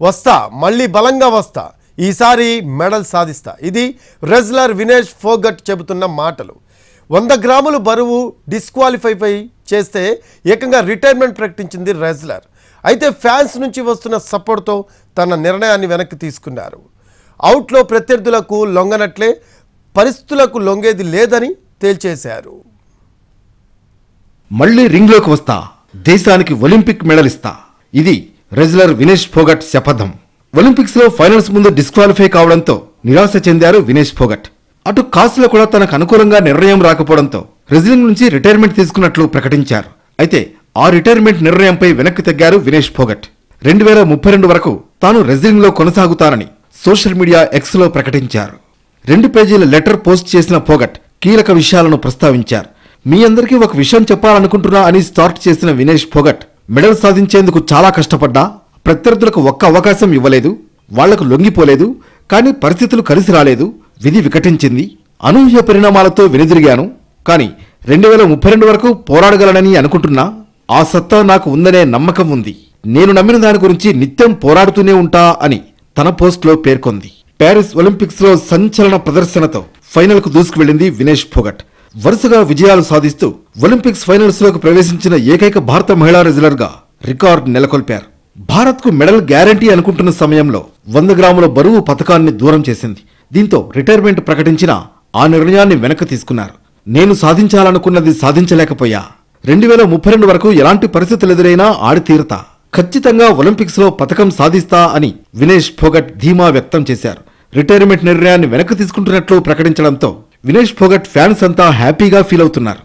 వస్తా, మళ్ళీ బలంగా వస్తా, ఈసారి మెడల్ సాధిస్తా. ఇది రెజ్లర్ వినేష్ ఫోగట్ చెబుతున్న మాటలు. 100 గ్రాములు బరువు డిస్క్వాలిఫై చేస్తే ఏకంగా రిటైర్మెంట్ ప్రకటించింది రెజ్లర్. అయితే ఫ్యాన్స్ నుంచి వస్తున్న సపోర్ట్తో తన నిర్ణయాన్ని వెనక్కి తీసుకున్నారు. అవుట్లో ప్రత్యర్థులకు లొంగనట్లే పరిస్థితులకు లొంగేది లేదని తేల్చేశారు. మళ్ళీ రింగ్లోకి వస్తా, దేశానికి ఒలింపిక్ మెడల్ ఇస్తా. ఇది రెజ్లర్ వినేష్ ఫోగట్ శపథం. ఒలింపిక్స్ లో ఫైనల్స్ ముందు డిస్క్వాలిఫై కావడంతో నిరాశ చెందారు వినేష్ ఫోగట్. అటు కాసులో కూడా తనకు అనుకూలంగా నిర్ణయం రాకపోవడంతో రెజ్లింగ్ నుంచి రిటైర్మెంట్ తీసుకున్నట్లు ప్రకటించారు. అయితే ఆ రిటైర్మెంట్ నిర్ణయంపై వెనక్కి తగ్గారు వినేష్ ఫోగట్. 2032 వరకు తాను రెజ్లింగ్ లో కొనసాగుతానని సోషల్ మీడియా ఎక్స్ లో ప్రకటించారు. 2 పేజీల లెటర్ పోస్ట్ చేసిన ఫోగట్ కీలక విషయాలను ప్రస్తావించారు. మీ అందరికీ ఒక విషయం చెప్పాలనుకుంటున్నా అని స్టార్ట్ చేసిన వినేష్ ఫోగట్, మెడల్ సాధించేందుకు చాలా కష్టపడ్డా, ప్రత్యర్థులకు ఒక్క అవకాశం ఇవ్వలేదు, వాళ్లకు లొంగిపోలేదు, కానీ పరిస్థితులు కలిసి రాలేదు, విధి వికటించింది, అనూహ్య పరిణామాలతో వెనుదిరిగాను, కానీ 2032 వరకు పోరాడగలనని అనుకుంటున్నా, ఆ సత్తా నాకు ఉందనే నమ్మకం ఉంది, నేను నమ్మిన దాని గురించి నిత్యం పోరాడుతూనే ఉంటా అని తన పోస్ట్లో పేర్కొంది. ప్యారిస్ ఒలింపిక్స్ లో సంచలన ప్రదర్శనతో ఫైనల్ కు దూసుకువెళ్లింది వినేష్ ఫోగట్. వరుసగా విజయాలు సాధిస్తూ ఒలింపిక్స్ ఫైనల్స్ లోకి ప్రవేశించిన ఏకైక భారత మహిళా రెజ్లర్ గా రికార్డు నెలకొల్పారు. భారత్ కు మెడల్ గ్యారంటీ అనుకుంటున్న సమయంలో 100 గ్రాముల బరువు పథకాన్ని దూరం చేసింది. దీంతో రిటైర్మెంట్ ప్రకటించిన ఆ నిర్ణయాన్ని వెనక్కి తీసుకున్నారు. నేను సాధించాలనుకున్నది సాధించలేకపోయా, 2032 వరకు ఎలాంటి పరిస్థితులు ఎదురైనా ఆడి తీరుతా, ఖచ్చితంగా ఒలింపిక్స్ లో పథకం సాధిస్తా అని వినేష్ ఫోగట్ ధీమా వ్యక్తం చేశారు. రిటైర్మెంట్ నిర్ణయాన్ని వెనక్కి తీసుకుంటున్నట్లు ప్రకటించడంతో వినేష్ ఫోగట్ ఫ్యాన్స్ అంతా హ్యాపీగా ఫీల్ అవుతున్నారు.